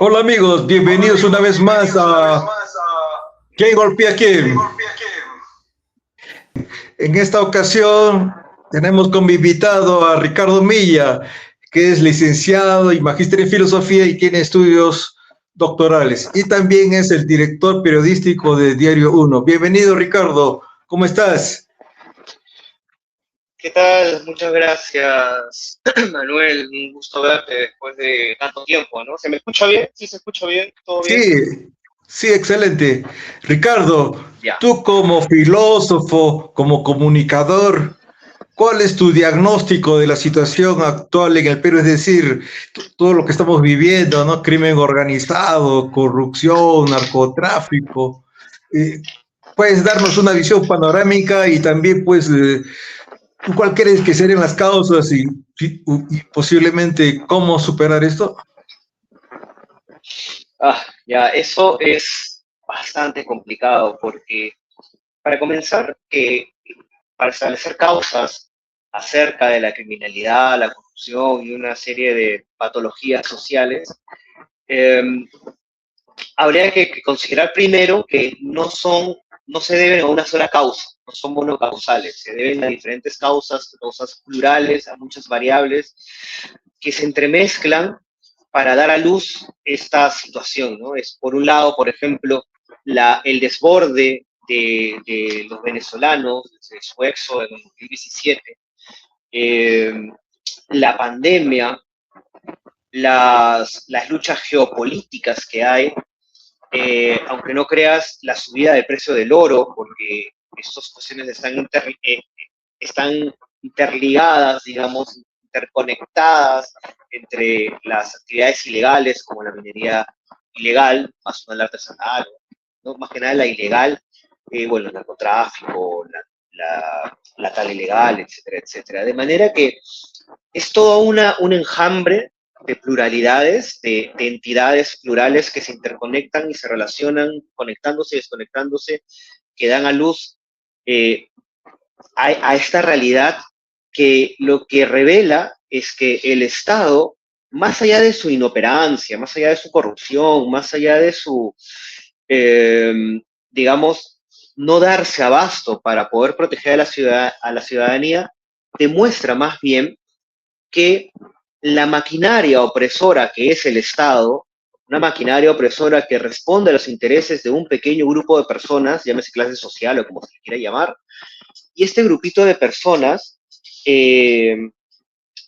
Hola amigos, bienvenidos una vez más a ¿Quién golpea a quién? En esta ocasión tenemos como invitado a Ricardo Milla, que es licenciado y magíster en filosofía y tiene estudios doctorales. Y también es el director periodístico de Diario Uno. Bienvenido Ricardo, ¿cómo estás? ¿Qué tal? Muchas gracias, Manuel. Un gusto verte después de tanto tiempo, ¿no? ¿Se me escucha bien? ¿Sí se escucha bien? ¿Todo bien? Sí, sí, excelente. Ricardo, Ya. tú como filósofo, como comunicador, ¿cuál es tu diagnóstico de la situación actual en el Perú? Es decir, todo lo que estamos viviendo, ¿no? Crimen organizado, corrupción, narcotráfico. Eh, ¿Puedes darnos una visión panorámica y también, pues, tú cuál crees que serían las causas y posiblemente cómo superar esto? Ya, eso es bastante complicado porque, para comenzar, para establecer causas acerca de la criminalidad, la corrupción y una serie de patologías sociales, eh, habría que considerar primero que no se deben a una sola causa, no son monocausales, se deben a diferentes causas, causas plurales, a muchas variables que se entremezclan para dar a luz esta situación, ¿no? Es por un lado, por ejemplo, el desborde de los venezolanos desde su éxodo en el 2017, eh, la pandemia, las luchas geopolíticas que hay, aunque no creas, la subida del precio del oro, porque estas cuestiones están interligadas, digamos, interconectadas entre las actividades ilegales, como la minería ilegal, más o menos la artesanal, ¿no? Más que nada la ilegal, bueno, el narcotráfico, la tala ilegal, etcétera, etcétera. De manera que es todo un enjambre de pluralidades, de entidades plurales que se interconectan y se relacionan, conectándose y desconectándose, que dan a luz eh, a esta realidad que lo que revela es que el Estado, más allá de su inoperancia, más allá de su corrupción, más allá de su, eh, digamos, no darse abasto para poder proteger a la ciudadanía, demuestra más bien que la maquinaria opresora que es el Estado, una maquinaria opresora que responde a los intereses de un pequeño grupo de personas, llámese clase social o como se quiera llamar, y este grupito de personas eh,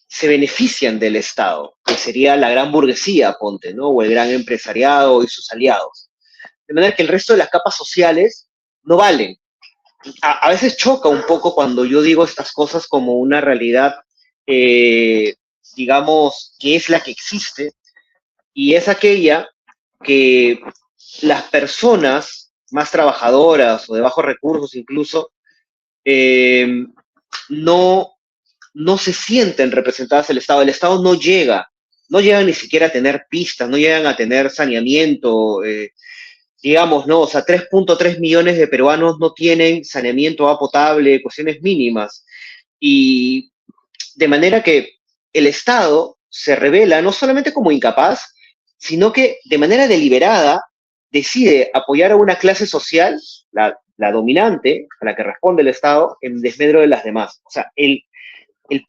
se benefician del Estado, que sería la gran burguesía, ponte, ¿no? O el gran empresariado y sus aliados. De manera que el resto de las capas sociales no valen. A veces choca un poco cuando yo digo estas cosas como una realidad, eh, digamos, que es la que existe, y es aquella que las personas más trabajadoras o de bajos recursos incluso, eh, no, no se sienten representadas el Estado. El Estado no llega ni siquiera a tener pistas, no llegan a tener saneamiento, digamos, ¿no? O sea, 3.3 millones de peruanos no tienen saneamiento, agua potable, cuestiones mínimas. Y de manera que el Estado se revela no solamente como incapaz, sino que de manera deliberada decide apoyar a una clase social, la dominante, a la que responde el Estado, en desmedro de las demás. O sea, el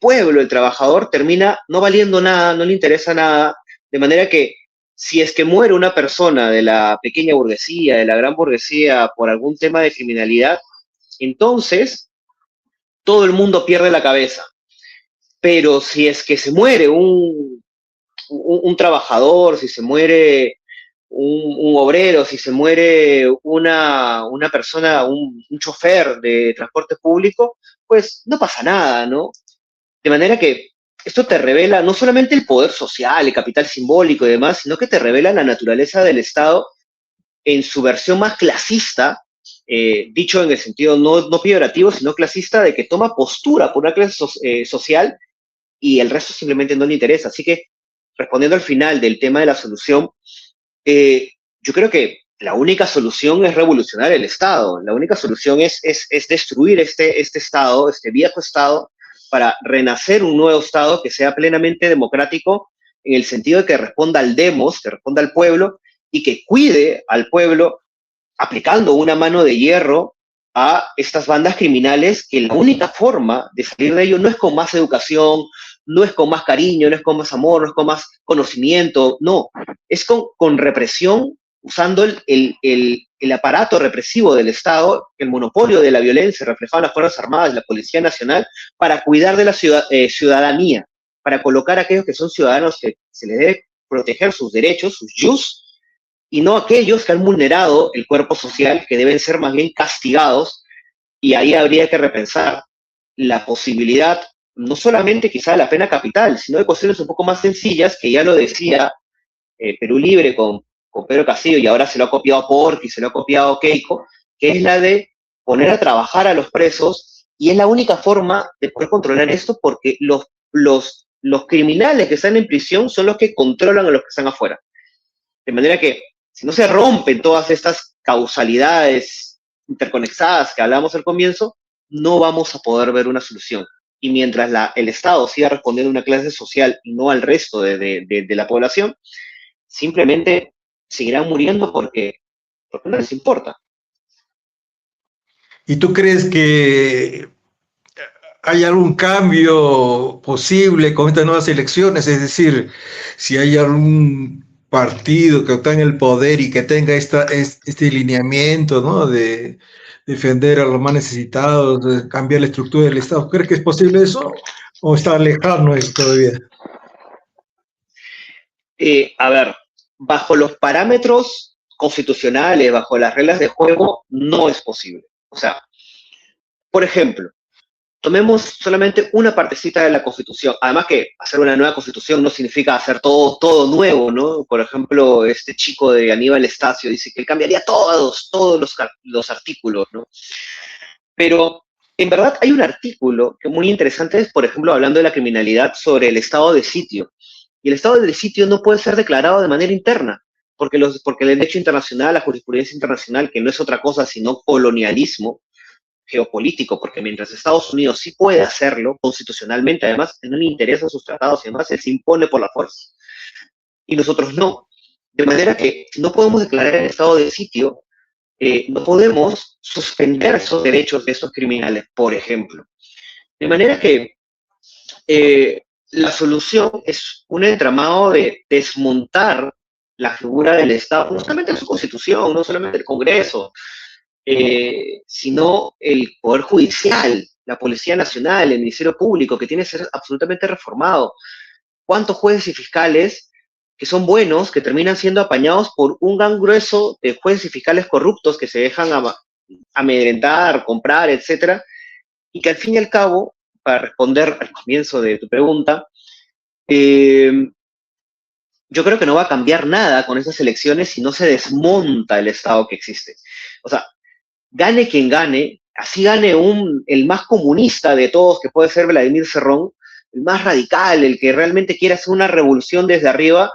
pueblo, el trabajador, termina no valiendo nada, no le interesa nada, de manera que si es que muere una persona de la pequeña burguesía, de la gran burguesía, por algún tema de criminalidad, entonces todo el mundo pierde la cabeza. Pero si es que se muere un trabajador, si se muere un obrero, si se muere una persona, un chofer de transporte público, pues no pasa nada, ¿no? De manera que esto te revela no solamente el poder social, el capital simbólico y demás, sino que te revela la naturaleza del Estado en su versión más clasista, dicho en el sentido no peyorativo, sino clasista, de que toma postura por una clase social y el resto simplemente no le interesa. Así que, respondiendo al final del tema de la solución, eh, yo creo que la única solución es revolucionar el Estado. La única solución es destruir este Estado, este viejo Estado, para renacer un nuevo Estado que sea plenamente democrático en el sentido de que responda al demos, que responda al pueblo y que cuide al pueblo aplicando una mano de hierro a estas bandas criminales, que la única forma de salir de ello no es con más educación, no es con más cariño, no es con más amor, no es con más conocimiento, no, es con represión, usando el aparato represivo del Estado, el monopolio de la violencia reflejado en las Fuerzas Armadas, la Policía Nacional, para cuidar de la ciudadanía, para colocar a aquellos que son ciudadanos que se les debe proteger sus derechos, sus jus, y no aquellos que han vulnerado el cuerpo social, que deben ser más bien castigados, y ahí habría que repensar la posibilidad, no solamente quizá de la pena capital, sino de cuestiones un poco más sencillas, que ya lo decía Perú Libre con Pedro Castillo, y ahora se lo ha copiado Porky, se lo ha copiado Keiko, que es la de poner a trabajar a los presos, y es la única forma de poder controlar esto, porque los criminales que están en prisión son los que controlan a los que están afuera. De manera que, si no se rompen todas estas causalidades interconectadas que hablamos al comienzo, no vamos a poder ver una solución. Y mientras el Estado siga respondiendo a una clase social y no al resto de la población, simplemente seguirán muriendo porque no les importa. ¿Y tú crees que hay algún cambio posible con estas nuevas elecciones? Es decir, si hay algún partido que está en el poder y que tenga este lineamiento, ¿no?, de defender a los más necesitados, de cambiar la estructura del Estado. ¿Crees que es posible eso o está lejano eso todavía? A ver, bajo los parámetros constitucionales, bajo las reglas de juego, no es posible. O sea, por ejemplo, tomemos solamente una partecita de la Constitución. Además que hacer una nueva Constitución no significa hacer todo nuevo, ¿no? Por ejemplo, este chico de Aníbal Estacio dice que él cambiaría todos los artículos, ¿no? Pero en verdad hay un artículo que es muy interesante, por ejemplo, hablando de la criminalidad, sobre el estado de sitio. Y el estado de sitio no puede ser declarado de manera interna, porque el derecho internacional, la jurisprudencia internacional, que no es otra cosa sino colonialismo geopolítico, porque mientras Estados Unidos sí puede hacerlo constitucionalmente, además, no le interesan sus tratados y además él se impone por la fuerza. Y nosotros no. De manera que no podemos declarar el estado de sitio, no podemos suspender esos derechos de esos criminales, por ejemplo. De manera que la solución es un entramado de desmontar la figura del Estado, no solamente en su constitución, no solamente el Congreso, sino el Poder Judicial, la Policía Nacional, el Ministerio Público, que tiene que ser absolutamente reformado. ¿Cuántos jueces y fiscales que son buenos, que terminan siendo apañados por un gran grueso de jueces y fiscales corruptos que se dejan amedrentar, comprar, etcétera, y que al fin y al cabo, para responder al comienzo de tu pregunta, yo creo que no va a cambiar nada con esas elecciones si no se desmonta el Estado que existe. O sea, gane quien gane, así gane el más comunista de todos, que puede ser Vladimir Cerrón, el más radical, el que realmente quiere hacer una revolución desde arriba,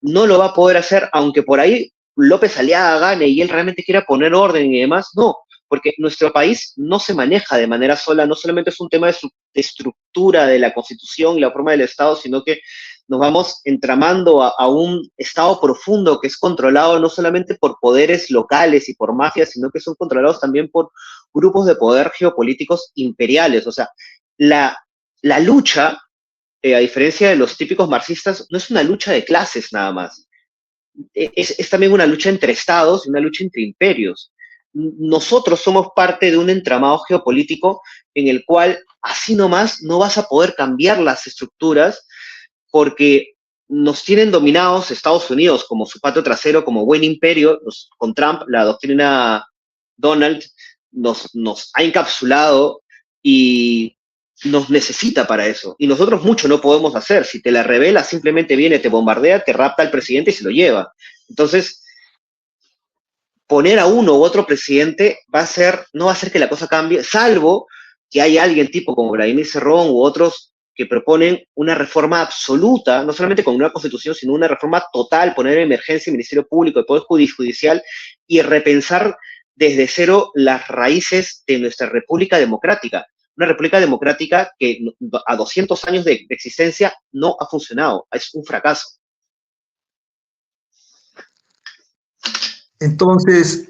no lo va a poder hacer, aunque por ahí López Aliaga gane y él realmente quiera poner orden y demás, no, porque nuestro país no se maneja de manera sola, no solamente es un tema de estructura de la Constitución y la forma del Estado, sino que nos vamos entramando a un Estado profundo que es controlado no solamente por poderes locales y por mafias, sino que son controlados también por grupos de poder geopolíticos imperiales. O sea, la lucha, a diferencia de los típicos marxistas, no es una lucha de clases nada más. Es también una lucha entre estados y una lucha entre imperios. Nosotros somos parte de un entramado geopolítico en el cual así nomás no vas a poder cambiar las estructuras, porque nos tienen dominados Estados Unidos como su patio trasero, como buen imperio. Con Trump, la doctrina Donald nos ha encapsulado y nos necesita para eso. Y nosotros mucho no podemos hacer. Si te la revela, simplemente viene, te bombardea, te rapta al presidente y se lo lleva. Entonces, poner a uno u otro presidente no va a hacer que la cosa cambie, salvo que haya alguien tipo como Vladimir Cerrón u otros que proponen una reforma absoluta, no solamente con una constitución, sino una reforma total, poner en emergencia el Ministerio Público, el Poder Judicial y repensar desde cero las raíces de nuestra República Democrática. una república democrática que a 200 años de existencia no ha funcionado, es un fracaso. Entonces,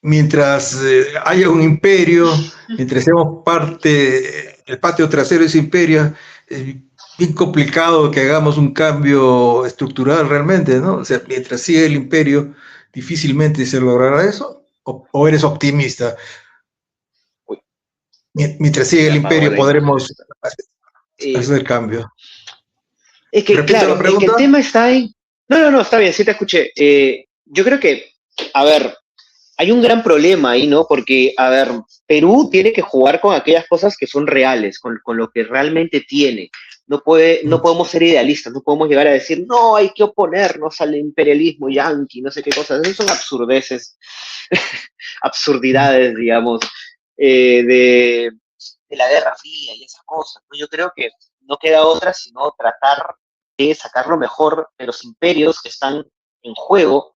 mientras haya un imperio, mientras seamos parte, el patio trasero de ese imperio, es bien complicado que hagamos un cambio estructural realmente, ¿no? O sea, mientras siga el imperio, difícilmente se logrará eso. ¿O eres optimista? Mientras siga el imperio, podremos hacer el cambio. Es que, Repito claro, la pregunta. es que el tema está ahí. No, está bien, sí te escuché. Yo creo que, a ver, hay un gran problema ahí, ¿no? Porque, a ver, Perú tiene que jugar con aquellas cosas que son reales, con lo que realmente tiene. No podemos ser idealistas, no podemos llegar a decir, no, hay que oponernos al imperialismo yanqui, no sé qué cosas. Esas son absurdeces, absurdidades, digamos, de la Guerra Fría y esas cosas, ¿no? Yo creo que no queda otra sino tratar de sacar lo mejor de los imperios que están en juego,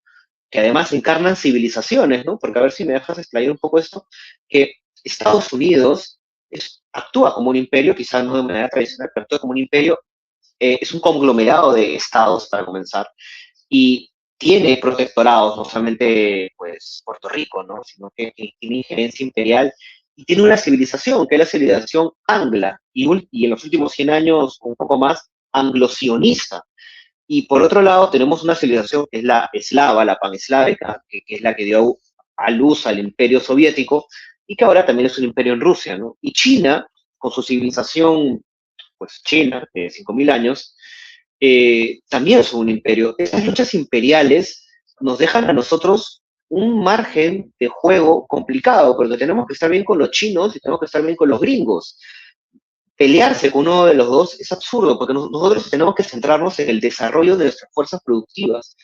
que además encarnan civilizaciones, ¿no? Porque a ver si me dejas explayar un poco esto, que Estados Unidos actúa como un imperio, quizás no de manera tradicional, pero actúa como un imperio, es un conglomerado de estados, para comenzar, y tiene protectorados, no solamente pues, Puerto Rico, ¿no? Sino que tiene injerencia imperial y tiene una civilización, que es la civilización angla, y en los últimos 100 años, un poco más, anglosionista. Y por otro lado, tenemos una civilización que es la eslava, la paneslávica, que es la que dio a luz al imperio soviético, y que ahora también es un imperio en Rusia, ¿no? Y China, con su civilización, pues China, de 5.000 años, también son un imperio. Estas luchas imperiales nos dejan a nosotros un margen de juego complicado, porque tenemos que estar bien con los chinos y tenemos que estar bien con los gringos. Pelearse con uno de los dos es absurdo, porque nosotros tenemos que centrarnos en el desarrollo de nuestras fuerzas productivas.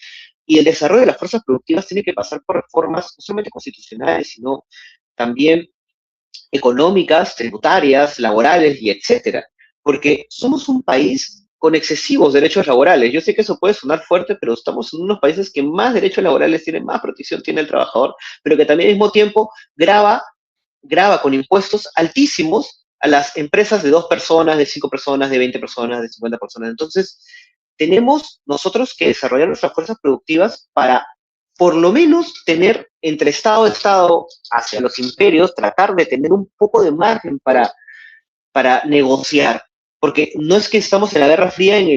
Y el desarrollo de las fuerzas productivas tiene que pasar por reformas no solamente constitucionales, sino también económicas, tributarias, laborales y etcétera. Porque somos un país con excesivos derechos laborales. Yo sé que eso puede sonar fuerte, pero estamos en unos países que más derechos laborales tienen, más protección tiene el trabajador, pero que también al mismo tiempo grava con impuestos altísimos a las empresas de 2 personas, de 5 personas, de 20 personas, de 50 personas. Entonces, tenemos nosotros que desarrollar nuestras fuerzas productivas para por lo menos tener entre Estado a Estado hacia los imperios, tratar de tener un poco de margen para negociar. Porque no es que estamos en la Guerra Fría en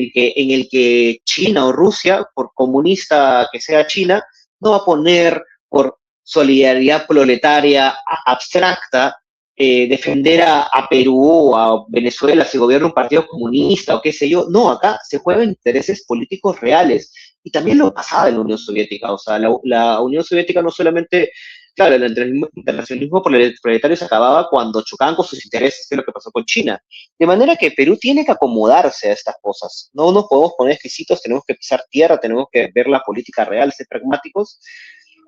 el que China o Rusia, por comunista que sea China, no va a poner por solidaridad proletaria abstracta defender a Perú o a Venezuela si gobierna un partido comunista o qué sé yo. No, acá se juegan intereses políticos reales. Y también lo pasaba en la Unión Soviética. O sea, la Unión Soviética no solamente, claro, el internacionalismo proletario se acababa cuando chocaban con sus intereses, que es lo que pasó con China. De manera que Perú tiene que acomodarse a estas cosas. No nos podemos poner exquisitos, tenemos que pisar tierra, tenemos que ver la política real, ser pragmáticos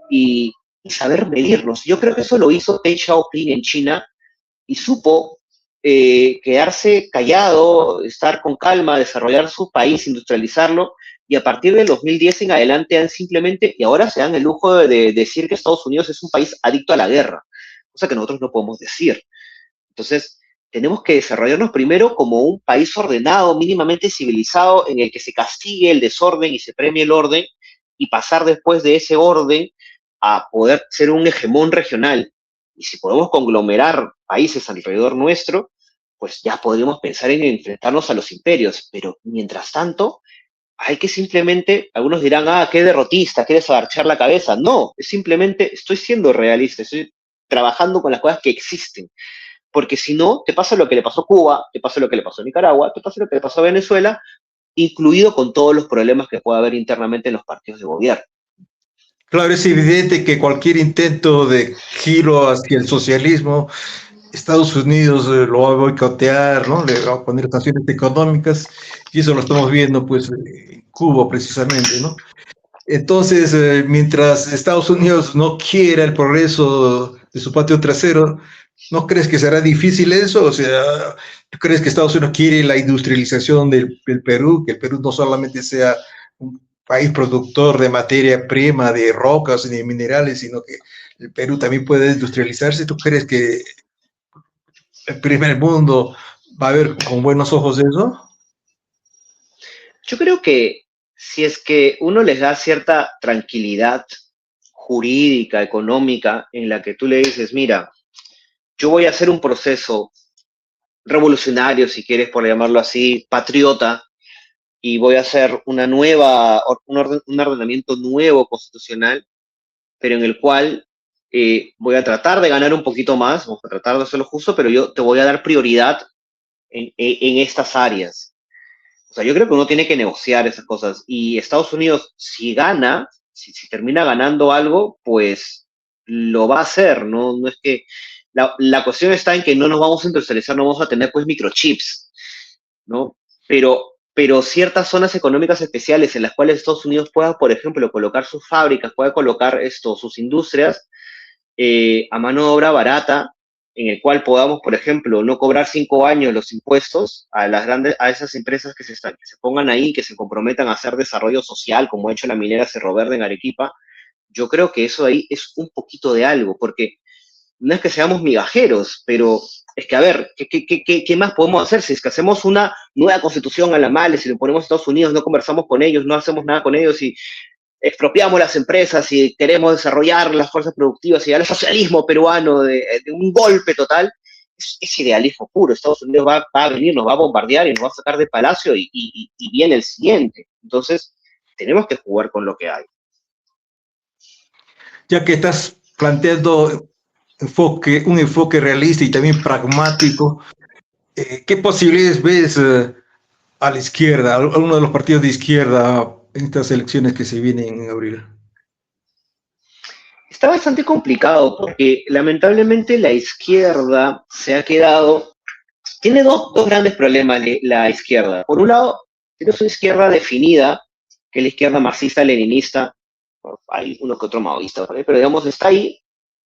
y saber medirnos. Yo creo que eso lo hizo Deng Xiaoping en China y supo quedarse callado, estar con calma, desarrollar su país, industrializarlo, y a partir del 2010 en adelante han simplemente, y ahora se dan el lujo de decir que Estados Unidos es un país adicto a la guerra, cosa que nosotros no podemos decir. Entonces, tenemos que desarrollarnos primero como un país ordenado, mínimamente civilizado, en el que se castigue el desorden y se premie el orden, y pasar después de ese orden a poder ser un hegemón regional. Y si podemos conglomerar países alrededor nuestro, pues ya podríamos pensar en enfrentarnos a los imperios. Pero mientras tanto, hay que simplemente, algunos dirán, qué derrotista, quieres agarchar la cabeza. No, es simplemente, estoy siendo realista, estoy trabajando con las cosas que existen. Porque si no, te pasa lo que le pasó a Cuba, te pasa lo que le pasó a Nicaragua, te pasa lo que le pasó a Venezuela, incluido con todos los problemas que puede haber internamente en los partidos de gobierno. Claro, es evidente que cualquier intento de giro hacia el socialismo, Estados Unidos lo va a boicotear, ¿no? Le va a poner sanciones económicas, y eso lo estamos viendo, pues, en Cuba precisamente, ¿no? Entonces, mientras Estados Unidos no quiera el progreso de su patio trasero, ¿no crees que será difícil eso? O sea, ¿tú crees que Estados Unidos quiere la industrialización del Perú? Que el Perú no solamente sea un país productor de materia prima, de rocas y de minerales, sino que el Perú también puede industrializarse. ¿Tú crees que el primer mundo va a ver con buenos ojos eso? Yo creo que si es que uno les da cierta tranquilidad jurídica, económica, en la que tú le dices, mira, yo voy a hacer un proceso revolucionario, si quieres por llamarlo así, patriota, y voy a hacer un ordenamiento nuevo constitucional, pero en el cual voy a tratar de ganar un poquito más, vamos a tratar de hacerlo justo, pero yo te voy a dar prioridad en estas áreas. O sea, yo creo que uno tiene que negociar esas cosas. Y Estados Unidos, si gana, si termina ganando algo, pues lo va a hacer, ¿no? No es que... La cuestión está en que no nos vamos a industrializar, no vamos a tener pues microchips, ¿no? Pero ciertas zonas económicas especiales en las cuales Estados Unidos pueda, por ejemplo, colocar sus fábricas, pueda colocar sus industrias a mano de obra barata, en el cual podamos, por ejemplo, no cobrar 5 años los impuestos a esas empresas que se pongan ahí, que se comprometan a hacer desarrollo social, como ha hecho la minera Cerro Verde en Arequipa. Yo creo que eso ahí es un poquito de algo, porque no es que seamos migajeros, pero es que, a ver, ¿qué más podemos hacer? Si es que hacemos una nueva constitución a la mala, si le ponemos a Estados Unidos, no conversamos con ellos, no hacemos nada con ellos y expropiamos las empresas y queremos desarrollar las fuerzas productivas y al socialismo peruano de un golpe total, es idealismo puro. Estados Unidos va a venir, nos va a bombardear y nos va a sacar de palacio y viene el siguiente. Entonces, tenemos que jugar con lo que hay. Ya que estás planteando un enfoque realista y también pragmático, ¿qué posibilidades ves a la izquierda, a uno de los partidos de izquierda en estas elecciones que se vienen en abril? Está bastante complicado porque lamentablemente la izquierda se ha quedado, tiene dos grandes problemas la izquierda. Por un lado, tiene su izquierda definida, que es la izquierda marxista-leninista, hay uno que otro maoísta, pero digamos, está ahí,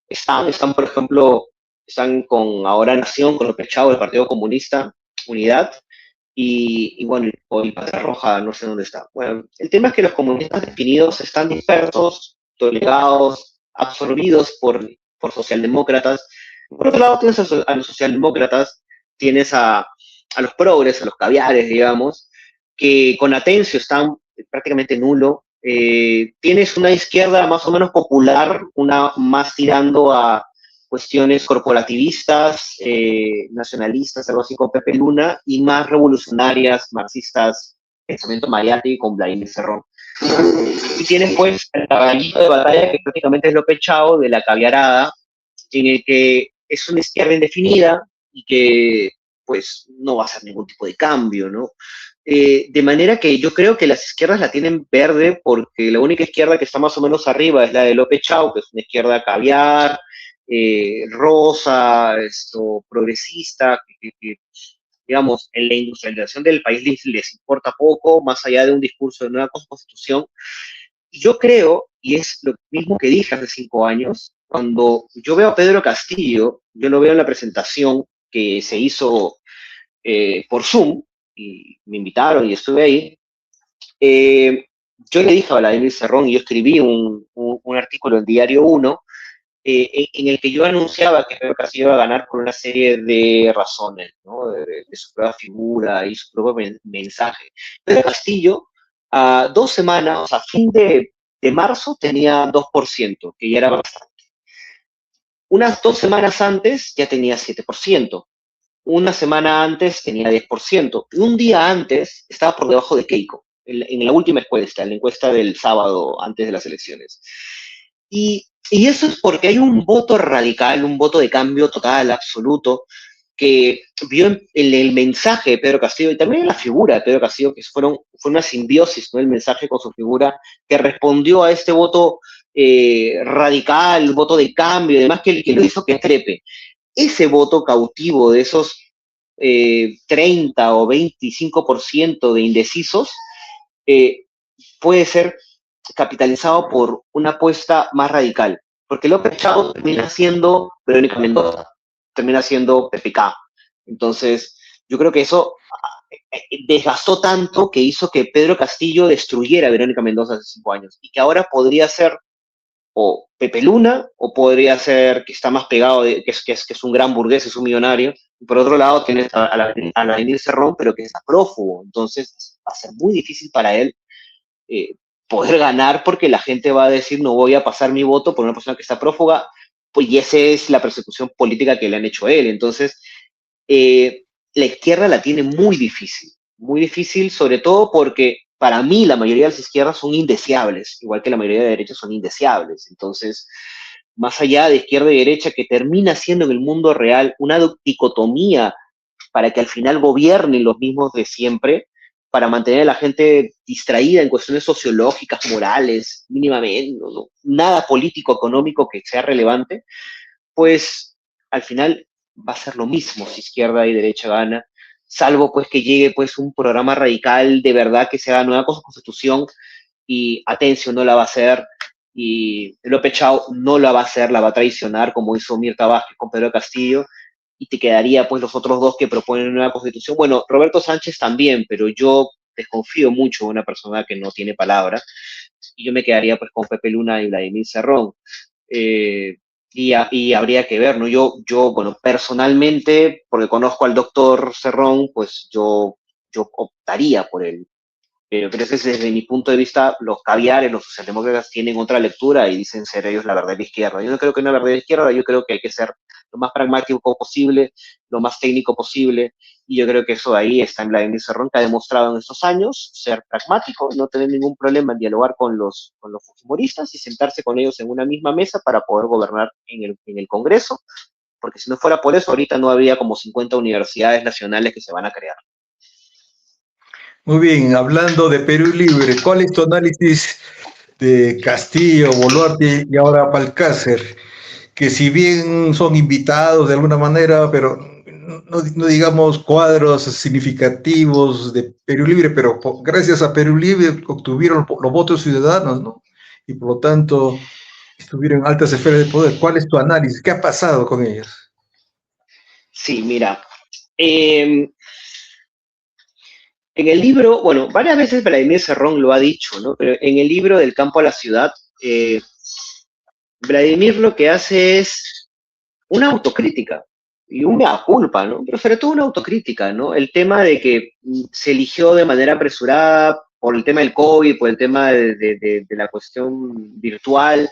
están, por ejemplo, están con Ahora Nación, con López Chao, el Partido Comunista, Unidad, y bueno, y Patria Roja, no sé dónde está. Bueno, el tema es que los comunistas definidos están dispersos, tolegados, absorbidos por socialdemócratas. Por otro lado, tienes a los socialdemócratas, tienes a los progres, a los caviares, digamos, que con Atencio están prácticamente nulo. Tienes una izquierda más o menos popular, una más tirando a cuestiones corporativistas, nacionalistas, algo así con Pepe Luna, y más revolucionarias, marxistas, pensamiento Mariátegui con Vladimir Cerrón. Y tienes pues el caballito de batalla que prácticamente es López Chao de la caviarada, en el que es una izquierda indefinida y que pues no va a hacer ningún tipo de cambio, ¿no? De manera que yo creo que las izquierdas la tienen verde porque la única izquierda que está más o menos arriba es la de López Chao, que es una izquierda caviar, rosa, progresista, digamos, en la industrialización del país les importa poco, más allá de un discurso de nueva constitución. Yo creo, y es lo mismo que dije hace 5 años, cuando yo veo a Pedro Castillo, yo lo veo en la presentación que se hizo por Zoom, y me invitaron y estuve ahí, yo le dije a Vladimir Cerrón, y yo escribí un artículo en Diario 1, en el que yo anunciaba que Pedro Castillo iba a ganar por una serie de razones, ¿no? De su propia figura y su propio mensaje. Pedro Castillo, a 2 semanas, o sea, a fin de marzo, tenía 2%, que ya era bastante. Unas 2 semanas antes ya tenía 7%. Una semana antes tenía 10%. Y un día antes estaba por debajo de Keiko, en la última encuesta, en la encuesta del sábado antes de las elecciones. Y eso es porque hay un voto radical, un voto de cambio total, absoluto, que vio en el mensaje de Pedro Castillo y también en la figura de Pedro Castillo, que fue una simbiosis, ¿no? El mensaje con su figura, que respondió a este voto radical, voto de cambio, y demás, que lo hizo que trepe. Ese voto cautivo de esos 30 o 25% de indecisos eh, puede ser capitalizado por una apuesta más radical, porque López Chao termina siendo Verónica Mendoza, termina siendo PPK. Entonces, yo creo que eso desgastó tanto que hizo que Pedro Castillo destruyera a Verónica Mendoza hace 5 años y que ahora podría ser o Pepe Luna, o podría ser que está más pegado, que es un gran burgués, es un millonario, y por otro lado tienes a Vladimir Cerrón, pero que está prófugo, entonces va a ser muy difícil para él poder ganar porque la gente va a decir no voy a pasar mi voto por una persona que está prófuga, pues y esa es la persecución política que le han hecho a él, entonces eh, la izquierda la tiene muy difícil sobre todo porque para mí la mayoría de las izquierdas son indeseables, igual que la mayoría de derechas son indeseables. Entonces, más allá de izquierda y derecha, que termina siendo en el mundo real una dicotomía para que al final gobiernen los mismos de siempre, para mantener a la gente distraída en cuestiones sociológicas, morales, mínimamente, no, nada político, económico que sea relevante, pues al final va a ser lo mismo si izquierda y derecha gana, salvo pues que llegue pues un programa radical de verdad que se haga nueva constitución y Atencio no la va a hacer y López Chao no la va a hacer, la va a traicionar como hizo Mirta Vázquez con Pedro Castillo y te quedaría pues los otros dos que proponen una nueva constitución. Bueno, Roberto Sánchez también, pero yo desconfío mucho de una persona que no tiene palabra y yo me quedaría pues con Pepe Luna y Vladimir Cerrón. Eh, y habría que ver, ¿no? Bueno, personalmente, porque conozco al doctor Cerrón, pues yo optaría por él. Pero creo que desde mi punto de vista, los caviares, los socialdemócratas tienen otra lectura y dicen ser ellos la verdadera izquierda. Yo no creo que una verdadera izquierda, yo creo que hay que ser lo más pragmático posible, lo más técnico posible, y yo creo que eso ahí está en Vladimir Cerrón, que ha demostrado en estos años ser pragmático, no tener ningún problema en dialogar con los humoristas y sentarse con ellos en una misma mesa para poder gobernar en el Congreso, porque si no fuera por eso, ahorita no habría como 50 universidades nacionales que se van a crear. Muy bien, hablando de Perú Libre, ¿cuál es tu análisis de Castillo, Boluarte y ahora Balcácer? Que si bien son invitados de alguna manera, pero no digamos cuadros significativos de Perú Libre, pero gracias a Perú Libre obtuvieron los votos ciudadanos, ¿no? Y por lo tanto estuvieron en altas esferas de poder. ¿Cuál es tu análisis? ¿Qué ha pasado con ellos? Sí, mira, en el libro, bueno, varias veces Vladimir Cerrón lo ha dicho, ¿no? Pero en el libro Del campo a la ciudad, Vladimir lo que hace es una autocrítica y una culpa, ¿no? Pero sobre todo una autocrítica, ¿no? El tema de que se eligió de manera apresurada por el tema del COVID, por el tema de la cuestión virtual,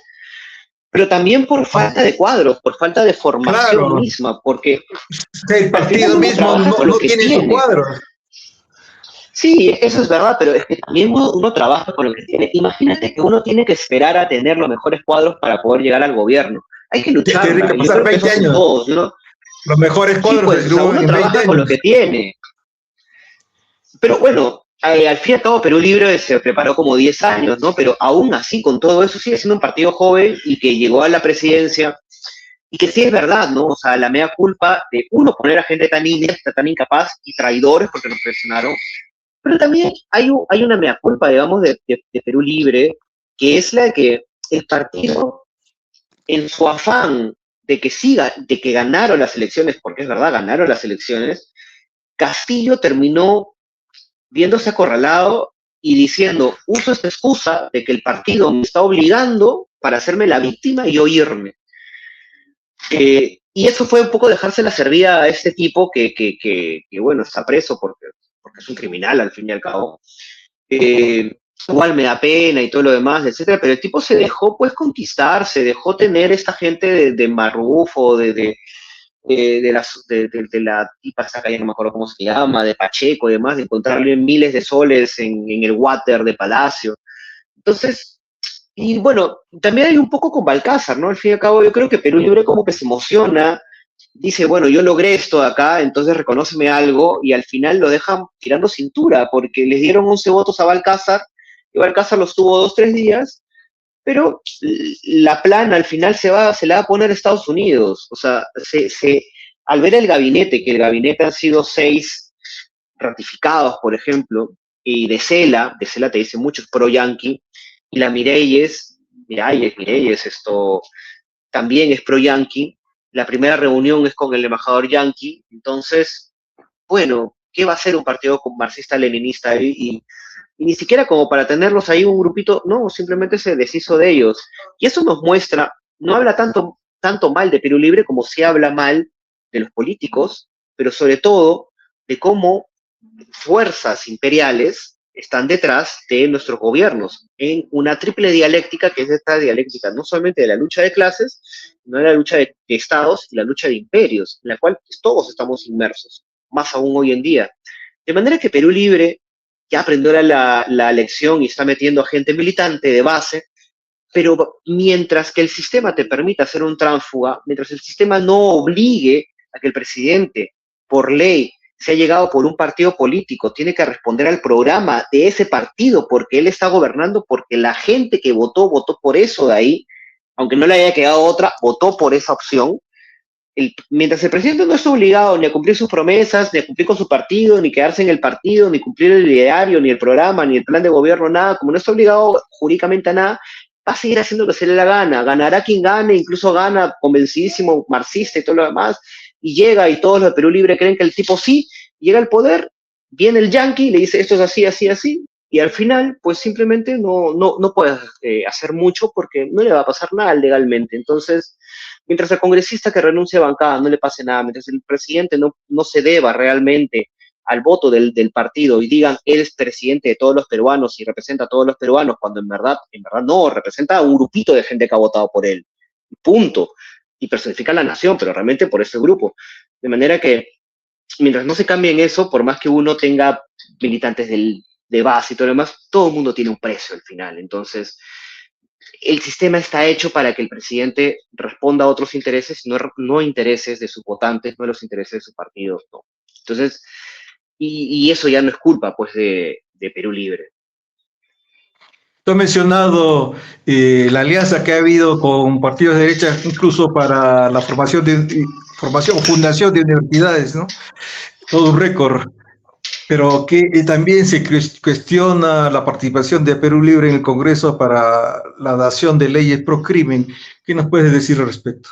pero también por falta de cuadros, por falta de formación Claro, misma, porque el al final partido uno mismo trabaja con lo no que tiene sus tiene. cuadros. Sí, eso es verdad, pero es que también uno trabaja con lo que tiene. Imagínate que uno tiene que esperar a tener los mejores cuadros para poder llegar al gobierno. Hay que Tiene que lucharla, y yo pasar creo que eso 20 hacen años. todos, ¿no? Los mejores Sí, cuadros pues, o sea, uno en 20 trabaja con lo años. que tiene. Pero bueno, al fin y al cabo Perú Libre se preparó como 10 años, ¿no? Pero aún así, con todo eso, sigue siendo un partido joven y que llegó a la presidencia y que sí es verdad, ¿no? O sea, la mea culpa de uno poner a gente tan inepta, tan incapaz y traidores porque nos presionaron, pero también hay una mea culpa, digamos, de Perú Libre, que es la de que el partido, en su afán de que siga, de que ganaron las elecciones, porque es verdad, ganaron las elecciones, Castillo terminó viéndose acorralado y diciendo, uso esta excusa de que el partido me está obligando para hacerme la víctima y oírme. Y eso fue un poco dejársela servida a este tipo que bueno, está preso porque es un criminal al fin y al cabo. Igual me da pena y todo lo demás, etcétera, pero el tipo se dejó pues conquistar, se dejó tener esta gente de Marrufo, de la tipa esa calle, no me acuerdo cómo se llama, de Pacheco y demás, de encontrarle miles de soles en el water de Palacio. Entonces, y bueno, también hay un poco con Balcázar, ¿no? Al fin y al cabo, yo creo que Perú Libre como que se emociona, dice, bueno, yo logré esto de acá, entonces reconóceme algo, y al final lo dejan tirando cintura, porque les dieron 11 votos a Balcázar, y Balcázar los tuvo 2, 3 días, pero la plana al final se la va a poner a Estados Unidos. O sea, al ver el gabinete, que el gabinete han sido 6 ratificados, por ejemplo, y de Cela te dice mucho, es pro-yankee, y la Mireyes, esto también es pro-yankee, la primera reunión es con el embajador yankee, entonces, bueno, ¿qué va a ser un partido marxista-leninista? Y ni siquiera como para tenerlos ahí un grupito, no, simplemente se deshizo de ellos. Y eso nos muestra, no habla tanto mal de Perú Libre como sí habla mal de los políticos, pero sobre todo de cómo fuerzas imperiales están detrás de nuestros gobiernos, en una triple dialéctica, que es esta dialéctica no solamente de la lucha de clases, sino de la lucha de estados y la lucha de imperios, en la cual pues, todos estamos inmersos, más aún hoy en día. De manera que Perú Libre ya aprendió la lección y está metiendo a gente militante de base, pero mientras que el sistema te permita hacer un tránsfuga, mientras el sistema no obligue a que el presidente, por ley, se ha llegado por un partido político, tiene que responder al programa de ese partido porque él está gobernando, porque la gente que votó por eso de ahí, aunque no le haya quedado otra, votó por esa opción. Mientras el presidente no está obligado ni a cumplir sus promesas, ni a cumplir con su partido, ni quedarse en el partido, ni cumplir el ideario, ni el programa, ni el plan de gobierno, nada, como no está obligado jurídicamente a nada, va a seguir haciendo lo que se le da la gana. Ganará quien gane, incluso gana convencidísimo, marxista y todo lo demás, y llega y todos los de Perú Libre creen que el tipo sí, llega al poder, viene el yanqui, le dice esto es así, así, así, y al final, pues simplemente no puede hacer mucho porque no le va a pasar nada legalmente. Entonces, mientras el congresista que renuncia a bancada no le pase nada, mientras el presidente no se deba realmente al voto del partido y digan, él es presidente de todos los peruanos y representa a todos los peruanos, cuando en verdad no, representa a un grupito de gente que ha votado por él. Punto. Y personifica a la nación, pero realmente por ese grupo. De manera que, mientras no se cambie en eso, por más que uno tenga militantes de base y todo lo demás, todo el mundo tiene un precio al final. Entonces, el sistema está hecho para que el presidente responda a otros intereses, no intereses de sus votantes, no los intereses de sus partidos, no. Entonces, y eso ya no es culpa, pues, de Perú Libre. Tú has mencionado la alianza que ha habido con partidos de derecha, incluso para la fundación de universidades, ¿no? Todo un récord. Pero que también se cuestiona la participación de Perú Libre en el Congreso para la dación de leyes pro crimen. ¿Qué nos puedes decir al respecto?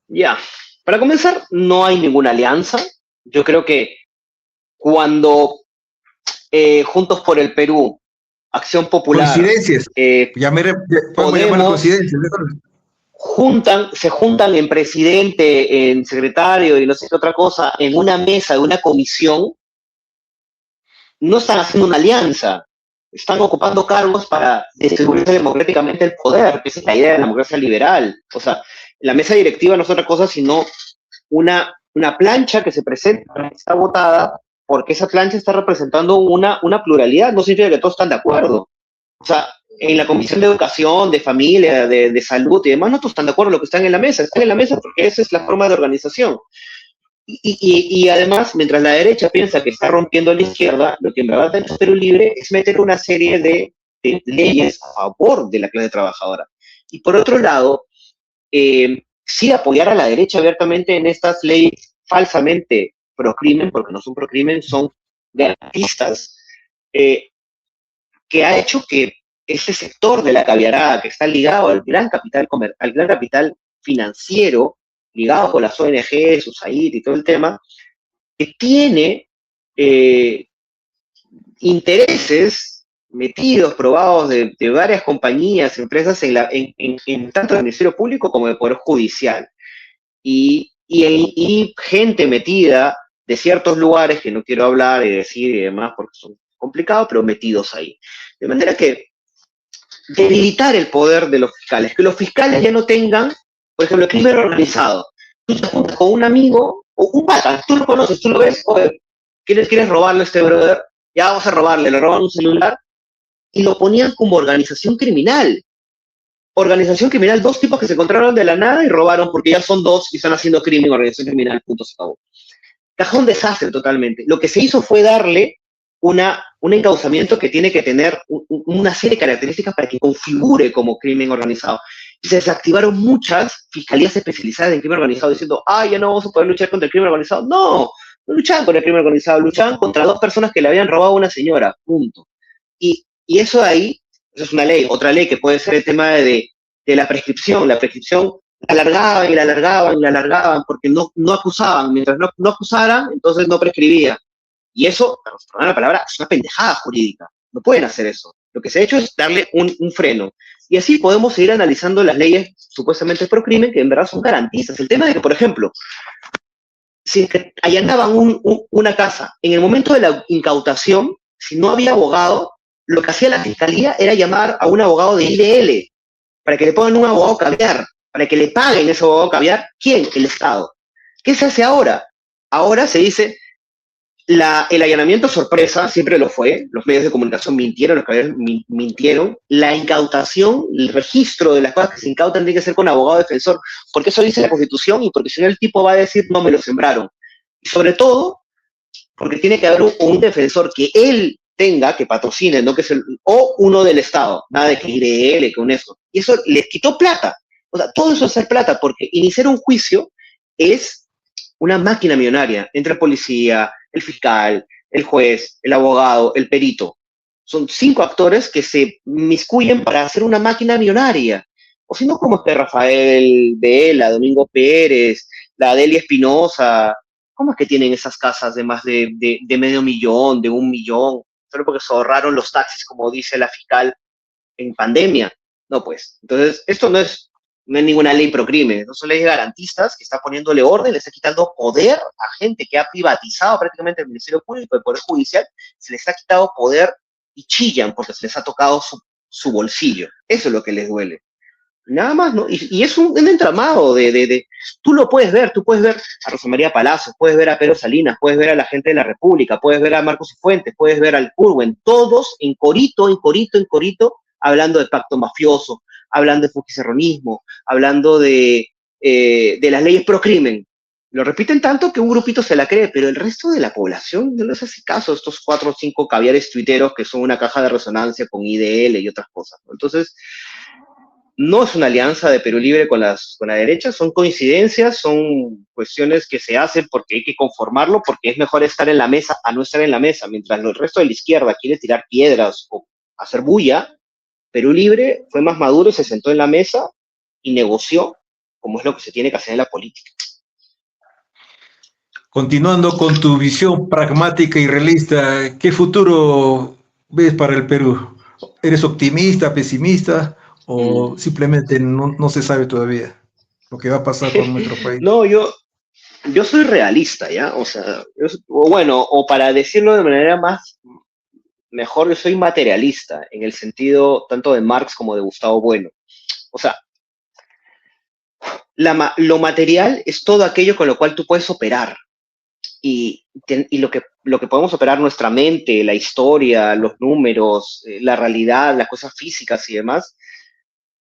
Ya, para comenzar, no hay ninguna alianza. Yo creo que cuando Juntos por el Perú, Acción Popular, coincidencias. Podemos llamar coincidencias. Se juntan en presidente, en secretario y no sé qué otra cosa, en una mesa de una comisión, no están haciendo una alianza, están ocupando cargos para distribuirse democráticamente el poder, que esa es la idea de la democracia liberal. O sea, la mesa directiva no es otra cosa sino una plancha que se presenta, está votada, porque esa plancha está representando una pluralidad, no significa que todos están de acuerdo. O sea, en la Comisión de Educación, de Familia, de Salud y demás, no todos están de acuerdo con lo que están en la mesa porque esa es la forma de organización. Y además, mientras la derecha piensa que está rompiendo a la izquierda, lo que en verdad ha hecho Perú Libre es meter una serie de leyes a favor de la clase trabajadora. Y por otro lado, sí apoyar a la derecha abiertamente en estas leyes falsamente pro-crimen, porque no son pro-crimen, son garantistas, que ha hecho que este sector de la caviarada, que está ligado al gran capital financiero, ligado con las ONG, USAID y todo el tema, que tiene intereses metidos, probados de varias compañías, empresas, en tanto del Ministerio Público como del Poder Judicial. Y gente metida de ciertos lugares que no quiero hablar y decir y demás porque son complicados, pero metidos ahí. De manera que debilitar el poder de los fiscales, que los fiscales ya no tengan, por ejemplo, el crimen organizado. Tú te juntas con un amigo, o un pata, tú lo conoces, tú lo ves, oye, ¿quieres robarle a este brother? Ya vamos a robarle, le roban un celular, y lo ponían como organización criminal. Organización criminal, dos tipos que se encontraron de la nada y robaron porque ya son dos y están haciendo crimen, organización criminal, punto, se acabó. Cajón desastre totalmente. Lo que se hizo fue darle un encauzamiento que tiene que tener una serie de características para que configure como crimen organizado. Y se desactivaron muchas fiscalías especializadas en crimen organizado diciendo, ya no vamos a poder luchar contra el crimen organizado. No luchaban contra el crimen organizado, luchaban contra dos personas que le habían robado a una señora, punto. Y eso de ahí, eso es una ley. Otra ley que puede ser el tema de la prescripción. La prescripción alargaban y la alargaban y la alargaban porque no acusaban. Mientras no acusaran, entonces no prescribía. Y eso, perdón la palabra, es una pendejada jurídica. No pueden hacer eso. Lo que se ha hecho es darle un freno. Y así podemos seguir analizando las leyes supuestamente pro crimen, que en verdad son garantistas. El tema de que, por ejemplo, si allanaban una casa, en el momento de la incautación, si no había abogado, lo que hacía la fiscalía era llamar a un abogado de IDL para que le pongan un abogado caviar, para que le paguen ese abogado caviar. ¿Quién? El Estado. ¿Qué se hace ahora? Ahora se dice, el allanamiento sorpresa siempre lo fue, los medios de comunicación mintieron, los caballeros mintieron, la incautación, el registro de las cosas que se incautan tiene que ser con abogado defensor, porque eso dice la Constitución y porque si no el tipo va a decir no me lo sembraron. Y sobre todo, porque tiene que haber un defensor que él tenga, que patrocine, no que es o uno del Estado, nada de que IRL, que UNESCO. Y eso les quitó plata. O sea, todo eso es hacer plata, porque iniciar un juicio es una máquina millonaria entre el policía, el fiscal, el juez, el abogado, el perito. Son 5 actores que se miscuyen para hacer una máquina millonaria. O si no, como es que Rafael Vela, Domingo Pérez, la Delia Espinosa, ¿cómo es que tienen esas casas de más de medio millón, de 1 millón? Solo porque se ahorraron los taxis, como dice la fiscal, en pandemia. No, pues. Entonces, esto no es ninguna ley pro crimen, no son leyes garantistas que está poniéndole orden, le está quitando poder a gente que ha privatizado prácticamente el Ministerio Público, el Poder Judicial, se les ha quitado poder y chillan porque se les ha tocado su bolsillo. Eso es lo que les duele. Nada más, ¿no? Y es un entramado tú lo puedes ver, tú puedes ver a Rosa María Palacios, puedes ver a Pedro Salinas, puedes ver a la gente de la República, puedes ver a Marcos Cifuentes, puedes ver al Curwen, todos en corito, hablando de pacto mafioso, hablando de fujicerronismo, hablando de las leyes pro crimen. Lo repiten tanto que un grupito se la cree, pero el resto de la población no les hace caso a estos 4 o 5 caviares tuiteros que son una caja de resonancia con IDL y otras cosas, ¿no? Entonces, no es una alianza de Perú Libre con la derecha, son coincidencias, son cuestiones que se hacen porque hay que conformarlo, porque es mejor estar en la mesa a no estar en la mesa. Mientras el resto de la izquierda quiere tirar piedras o hacer bulla, Perú Libre fue más maduro y se sentó en la mesa y negoció, como es lo que se tiene que hacer en la política. Continuando con tu visión pragmática y realista, ¿qué futuro ves para el Perú? ¿Eres optimista, pesimista o simplemente no se sabe todavía lo que va a pasar con nuestro país? No, yo soy realista, ¿ya? O sea, o para decirlo de manera mejor, yo soy materialista, en el sentido tanto de Marx como de Gustavo Bueno. O sea, lo material es todo aquello con lo cual tú puedes operar. Y lo que podemos operar, nuestra mente, la historia, los números, la realidad, las cosas físicas y demás,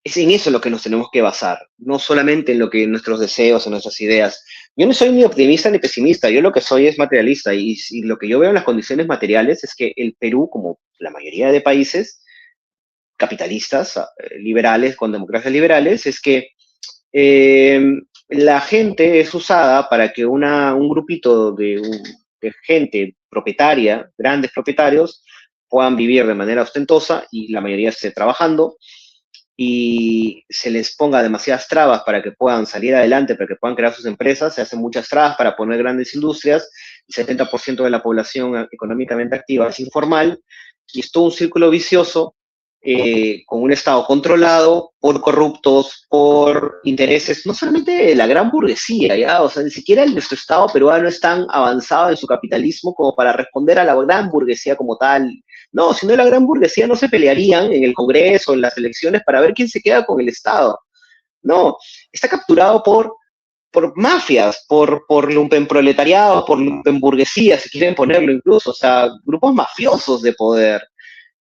es en eso lo que nos tenemos que basar, no solamente en lo que nuestros deseos, en nuestras ideas. Yo no soy ni optimista ni pesimista, yo lo que soy es materialista y lo que yo veo en las condiciones materiales es que el Perú, como la mayoría de países capitalistas, liberales, con democracias liberales, es que la gente es usada para que un grupito de gente propietaria, grandes propietarios, puedan vivir de manera ostentosa y la mayoría esté trabajando y se les ponga demasiadas trabas para que puedan salir adelante, para que puedan crear sus empresas, se hacen muchas trabas para poner grandes industrias, el 70% de la población económicamente activa es informal, y es todo un círculo vicioso con un Estado controlado por corruptos, por intereses, no solamente de la gran burguesía, ¿ya? O sea, ni siquiera nuestro Estado peruano es tan avanzado en su capitalismo como para responder a la gran burguesía como tal. No, si no la gran burguesía no se pelearían en el Congreso, en las elecciones, para ver quién se queda con el Estado. No, está capturado por mafias, por lumpenproletariado, por lumpenburguesía, si quieren ponerlo incluso, o sea, grupos mafiosos de poder.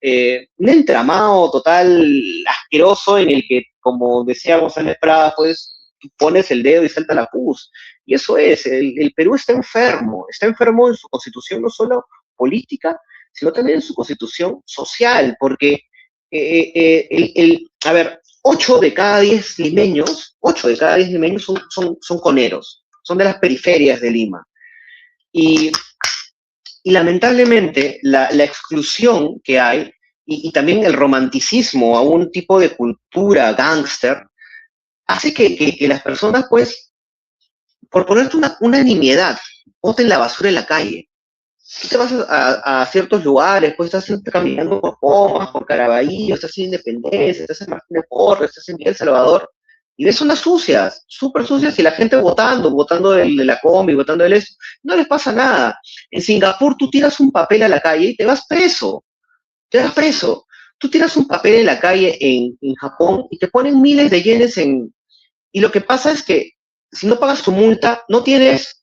Un entramado total asqueroso en el que, como decía González Prada, pues pones el dedo y salta la pus. Y eso es, el Perú está enfermo en su constitución, no solo política, sino también en su constitución social, porque, a ver, 8 de cada 10 limeños son coneros, son de las periferias de Lima. Y lamentablemente la exclusión que hay y también el romanticismo a un tipo de cultura gángster hace que las personas, pues, por ponerte una nimiedad, boten la basura en la calle. Tú te vas a ciertos lugares, pues estás caminando por Comas, por Caraballo, estás en Independencia, estás en Martínez Porres, estás en Villa El Salvador, y ves unas sucias, súper sucias, y la gente votando de la combi, votando del esto, no les pasa nada. En Singapur tú tiras un papel a la calle y te vas preso, te vas preso. Tú tiras un papel en la calle en Japón y te ponen miles de yenes en... Y lo que pasa es que si no pagas tu multa, no tienes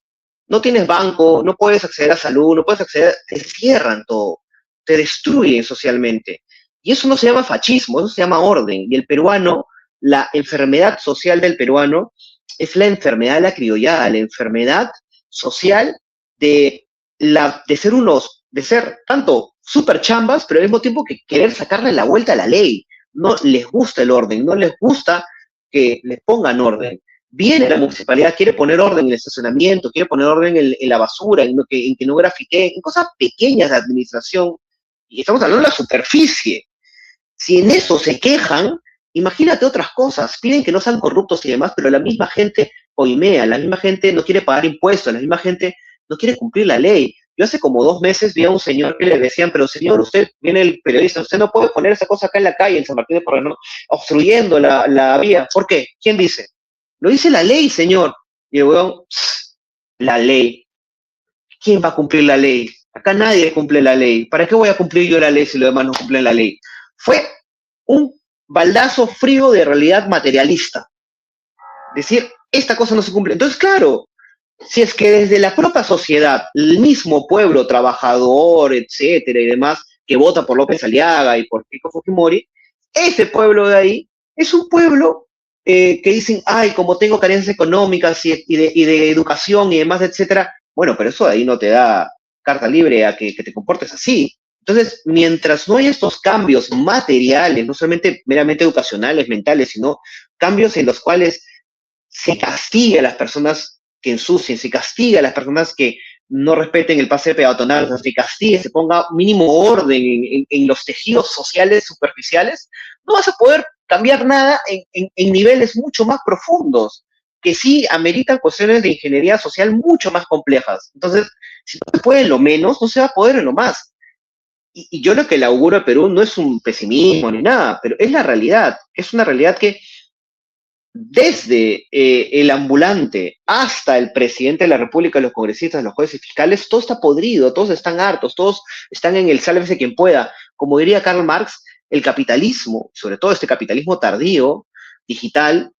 banco, no puedes acceder a salud, no puedes acceder, te cierran todo, te destruyen socialmente. Y eso no se llama fascismo, eso se llama orden. Y el peruano, la enfermedad social del peruano es la enfermedad de la criollada, la enfermedad social de ser tanto super chambas, pero al mismo tiempo que querer sacarle la vuelta a la ley. No les gusta el orden, no les gusta que les pongan orden. Viene la municipalidad, quiere poner orden en el estacionamiento, quiere poner orden en la basura, en que no grafiteen, en cosas pequeñas de administración, y estamos hablando de la superficie. Si en eso se quejan, imagínate otras cosas, piden que no sean corruptos y demás, pero la misma gente coimea, la misma gente no quiere pagar impuestos, la misma gente no quiere cumplir la ley. Yo hace como 2 meses vi a un señor que le decían, pero señor, usted, viene el periodista, usted no puede poner esa cosa acá en la calle, en San Martín de Porres, ¿no? Obstruyendo la vía. ¿Por qué? ¿Quién dice? Lo dice la ley, señor. Y el weón, la ley. ¿Quién va a cumplir la ley? Acá nadie cumple la ley. ¿Para qué voy a cumplir yo la ley si los demás no cumplen la ley? Fue un baldazo frío de realidad materialista. Decir, esta cosa no se cumple. Entonces, claro, si es que desde la propia sociedad, el mismo pueblo trabajador, etcétera y demás, que vota por López Aliaga y por Keiko Fujimori, ese pueblo de ahí es un pueblo que dicen, ay, como tengo carencias económicas y de educación y demás, etcétera. Bueno, pero eso de ahí no te da carta libre a que te comportes así. Entonces, mientras no hay estos cambios materiales, no solamente meramente educacionales, mentales, sino cambios en los cuales se castiga a las personas que ensucien, se castiga a las personas que no respeten el pase peatonal, o sea, se castigue, se ponga mínimo orden en los tejidos sociales superficiales, no vas a poder cambiar nada en niveles mucho más profundos, que sí ameritan cuestiones de ingeniería social mucho más complejas. Entonces, si no se puede en lo menos, no se va a poder en lo más. Y yo lo que le auguro a Perú no es un pesimismo ni nada, pero es la realidad. Es una realidad que desde el ambulante hasta el presidente de la República, los congresistas, los jueces fiscales, todo está podrido, todos están hartos, todos están en el sálvese quien pueda. Como diría Karl Marx, el capitalismo, sobre todo este capitalismo tardío, digital,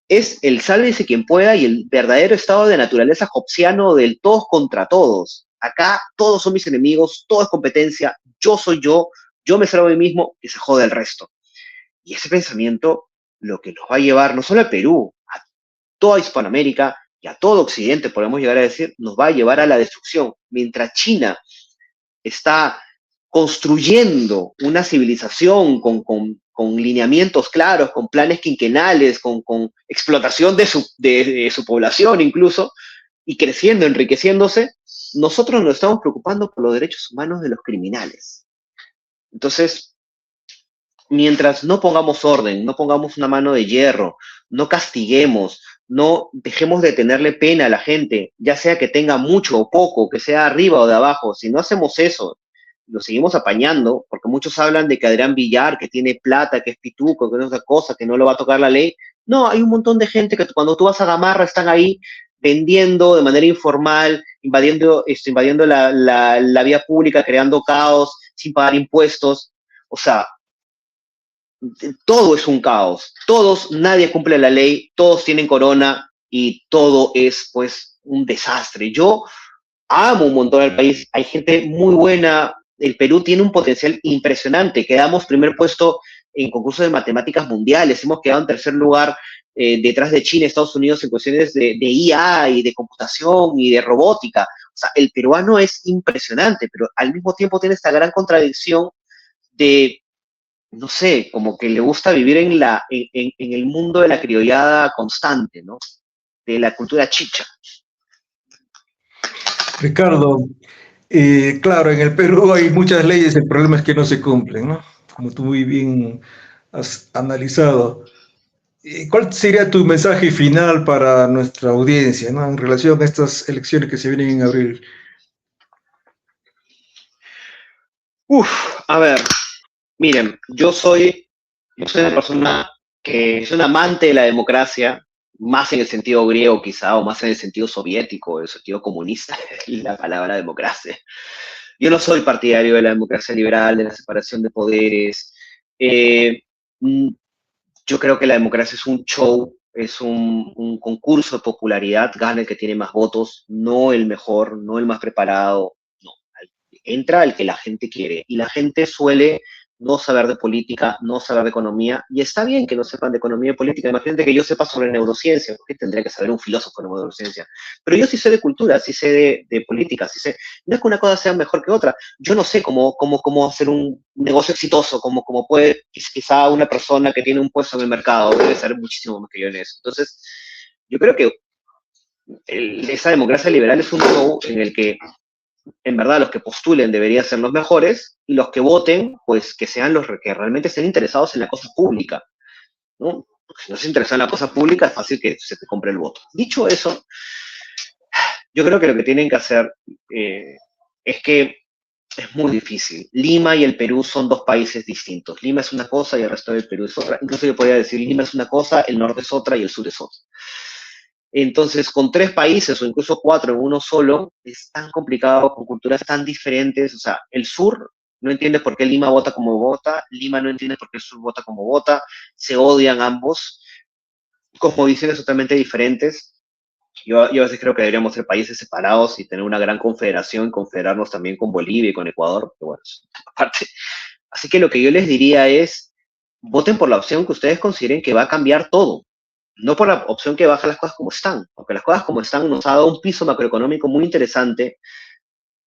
es el sálvese quien pueda y el verdadero estado de naturaleza hobbesiano del todos contra todos. Acá todos son mis enemigos, todo es competencia, yo soy yo me salvo a mí mismo, que se jode el resto. Y ese pensamiento lo que nos va a llevar no solo a Perú, a toda Hispanoamérica y a todo Occidente, podemos llegar a decir, nos va a llevar a la destrucción. Mientras China está construyendo una civilización con lineamientos claros, con planes quinquenales, con explotación de su población incluso, y creciendo, enriqueciéndose, nosotros nos estamos preocupando por los derechos humanos de los criminales. Entonces, mientras no pongamos orden, no pongamos una mano de hierro, no castiguemos, no dejemos de tenerle pena a la gente, ya sea que tenga mucho o poco, que sea arriba o de abajo, si no hacemos eso, lo seguimos apañando, porque muchos hablan de que Adrián Villar, que tiene plata, que es pituco, que no es otra cosa, que no lo va a tocar la ley. No, hay un montón de gente que cuando tú vas a Gamarra están ahí vendiendo de manera informal, invadiendo la vía pública, creando caos, sin pagar impuestos. O sea, todo es un caos, nadie cumple la ley, todos tienen corona y todo es pues un desastre. Yo amo un montón al país, hay gente muy buena, el Perú tiene un potencial impresionante, quedamos primer puesto en concursos de matemáticas mundiales, hemos quedado en tercer lugar detrás de China, Estados Unidos en cuestiones de IA y de computación y de robótica. O sea, el peruano es impresionante, pero al mismo tiempo tiene esta gran contradicción de no sé, como que le gusta vivir en el mundo de la criollada constante, ¿no? De la cultura chicha. Ricardo, claro, en el Perú hay muchas leyes, el problema es que no se cumplen, ¿no? Como tú muy bien has analizado. ¿Cuál sería tu mensaje final para nuestra audiencia, ¿no? En relación a estas elecciones que se vienen en abril? A ver, miren, yo soy una persona que es un amante de la democracia, más en el sentido griego quizá, o más en el sentido soviético, o el sentido comunista, la palabra democracia. Yo no soy partidario de la democracia liberal, de la separación de poderes. Eh, mm, yo creo que la democracia es un show, es un concurso de popularidad, gana el que tiene más votos, no el mejor, no el más preparado, no, entra el que la gente quiere. Y la gente suele no saber de política, no saber de economía, y está bien que no sepan de economía y política. Imagínate que yo sepa sobre neurociencia, porque tendría que saber un filósofo de neurociencia. Pero yo sí sé de cultura, sí sé de política, sí sé. No es que una cosa sea mejor que otra. Yo no sé cómo hacer un negocio exitoso, cómo puede quizá una persona que tiene un puesto en el mercado, debe saber muchísimo más que yo en eso. Entonces, yo creo que esa democracia liberal es un show en el que en verdad los que postulen deberían ser los mejores y los que voten, pues que sean los que realmente estén interesados en la cosa pública, ¿no? Porque si no se interesa en la cosa pública es fácil que se te compre el voto. Dicho eso, yo creo que lo que tienen que hacer es que es muy difícil. Lima y el Perú son dos países distintos. Lima es una cosa y el resto del Perú es otra. Incluso yo podría decir Lima es una cosa, el norte es otra y el sur es otra. Entonces, con tres países o incluso cuatro en uno solo, es tan complicado, con culturas tan diferentes. O sea, el sur no entiende por qué Lima vota como vota, Lima no entiende por qué el sur vota como vota, se odian ambos, cosmovisiones totalmente diferentes. Yo a veces creo que deberíamos ser países separados y tener una gran confederación, confederarnos también con Bolivia y con Ecuador, pero bueno, aparte. Así que lo que yo les diría es, voten por la opción que ustedes consideren que va a cambiar todo, no por la opción que baja las cosas como están, porque las cosas como están nos ha dado un piso macroeconómico muy interesante,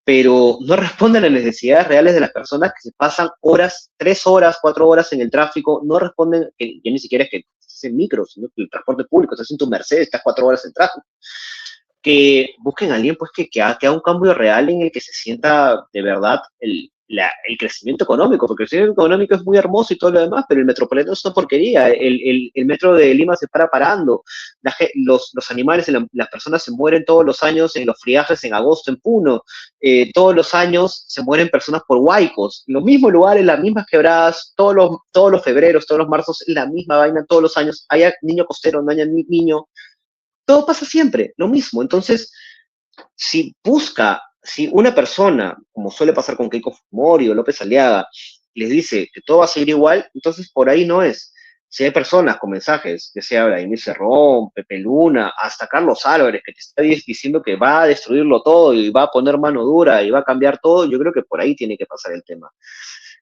pero no responden a las necesidades reales de las personas que se pasan horas, 3 horas, 4 horas en el tráfico, no responden, que ya ni siquiera es que estés en micro, sino que el transporte público, estás en tu Mercedes, estás 4 horas en tráfico. Que busquen a alguien pues que haga un cambio real en el que se sienta de verdad el crecimiento económico, porque el crecimiento económico es muy hermoso y todo lo demás, pero el metropolitano es una porquería. El metro de Lima se para parando, los animales, las personas se mueren todos los años en los friajes en agosto en Puno, todos los años se mueren personas por huaicos, en los mismos lugares, las mismas quebradas, todos los febreros, todos los marzos, la misma vaina todos los años, haya niño costero, no haya niño, todo pasa siempre, lo mismo. Entonces, si una persona, como suele pasar con Keiko Fujimori o López Aliaga, les dice que todo va a seguir igual, entonces por ahí no es. Si hay personas con mensajes, que sea Vladimir Cerrón, Pepe Luna, hasta Carlos Álvarez, que te está diciendo que va a destruirlo todo y va a poner mano dura y va a cambiar todo, yo creo que por ahí tiene que pasar el tema.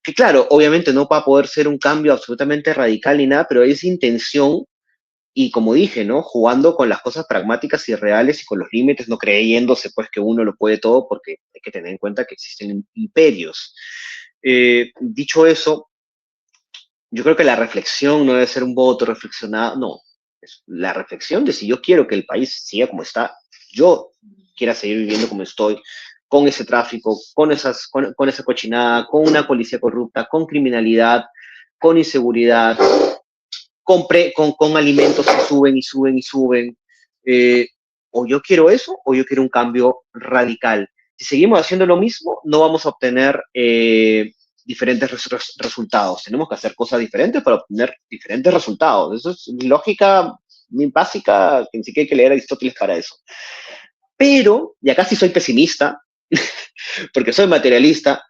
Que claro, obviamente no va a poder ser un cambio absolutamente radical ni nada, pero es intención y como dije, ¿no? Jugando con las cosas pragmáticas y reales y con los límites, no creyéndose pues que uno lo puede todo, porque hay que tener en cuenta que existen imperios. Dicho eso, yo creo que la reflexión no debe ser un voto reflexionado, no. Es la reflexión de si yo quiero que el país siga como está, yo quiera seguir viviendo como estoy, con ese tráfico, con esa cochinada, con una policía corrupta, con criminalidad, con inseguridad, con alimentos que suben y suben y suben. Eh, o yo quiero eso o yo quiero un cambio radical. Si seguimos haciendo lo mismo, no vamos a obtener diferentes resultados. Tenemos que hacer cosas diferentes para obtener diferentes resultados. Eso es lógica muy básica, que ni siquiera hay que leer a Aristóteles para eso. Pero, y acá sí soy pesimista, porque soy materialista,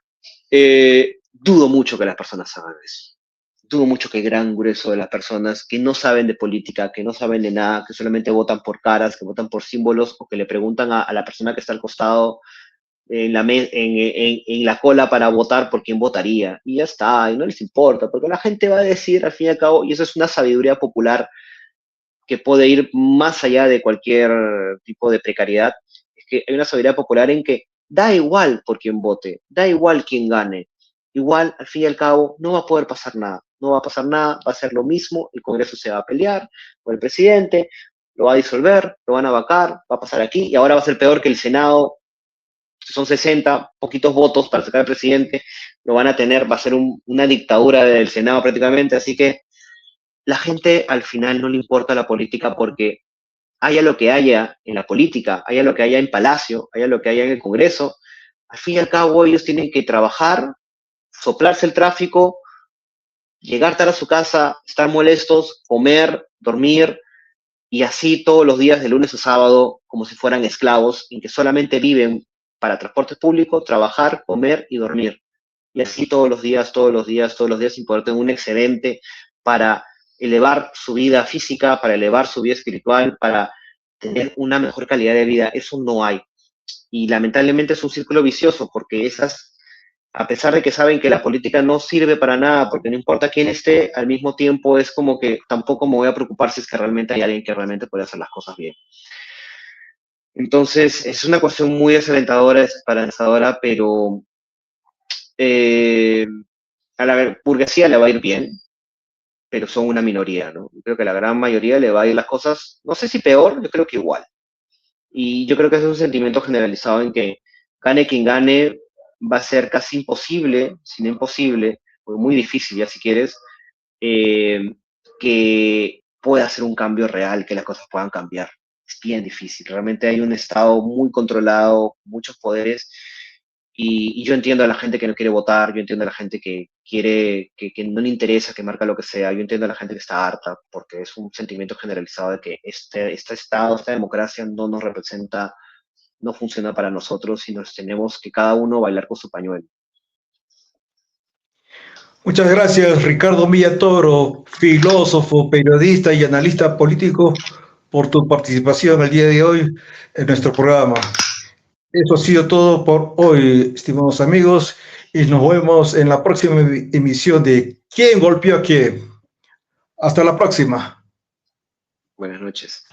dudo mucho que las personas hagan eso. Dudo mucho que el gran grueso de las personas que no saben de política, que no saben de nada, que solamente votan por caras, que votan por símbolos, o que le preguntan a la persona que está al costado en la cola para votar por quién votaría. Y ya está, y no les importa, porque la gente va a decir al fin y al cabo, y eso es una sabiduría popular que puede ir más allá de cualquier tipo de precariedad, es que hay una sabiduría popular en que da igual por quién vote, da igual quién gane, igual al fin y al cabo no va a poder pasar nada, no va a pasar nada, va a ser lo mismo, el Congreso se va a pelear con el presidente, lo va a disolver, lo van a vacar, va a pasar aquí, y ahora va a ser peor que el Senado, son 60, poquitos votos para sacar al presidente, lo van a tener, va a ser una dictadura del Senado prácticamente, así que la gente al final no le importa la política porque haya lo que haya en la política, haya lo que haya en Palacio, haya lo que haya en el Congreso, al fin y al cabo ellos tienen que trabajar, soplarse el tráfico, llegar tarde a su casa, estar molestos, comer, dormir, y así todos los días de lunes a sábado, como si fueran esclavos, en que solamente viven para transporte público, trabajar, comer y dormir. Y así todos los días, todos los días, todos los días, sin poder tener un excedente para elevar su vida física, para elevar su vida espiritual, para tener una mejor calidad de vida. Eso no hay. Y lamentablemente es un círculo vicioso, porque esas, a pesar de que saben que la política no sirve para nada, porque no importa quién esté, al mismo tiempo es como que tampoco me voy a preocupar si es que realmente hay alguien que realmente puede hacer las cosas bien. Entonces, es una cuestión muy desalentadora, desesperanzadora, pero eh, a la burguesía le va a ir bien, pero son una minoría, ¿no? Yo creo que a la gran mayoría le va a ir las cosas, no sé si peor, yo creo que igual. Y yo creo que es un sentimiento generalizado en que gane quien gane, va a ser casi imposible, si no imposible, o muy difícil ya si quieres, eh, que pueda hacer un cambio real, que las cosas puedan cambiar. Es bien difícil. Realmente hay un Estado muy controlado, muchos poderes, y yo entiendo a la gente que no quiere votar, yo entiendo a la gente que quiere, que no le interesa, que marca lo que sea, yo entiendo a la gente que está harta, porque es un sentimiento generalizado de que este Estado, esta democracia no nos representa, no funciona para nosotros y nos tenemos que cada uno bailar con su pañuelo. Muchas gracias, Ricardo Millatoro, filósofo, periodista y analista político, por tu participación el día de hoy en nuestro programa. Eso ha sido todo por hoy, estimados amigos, y nos vemos en la próxima emisión de ¿Quién golpeó a quién? Hasta la próxima. Buenas noches.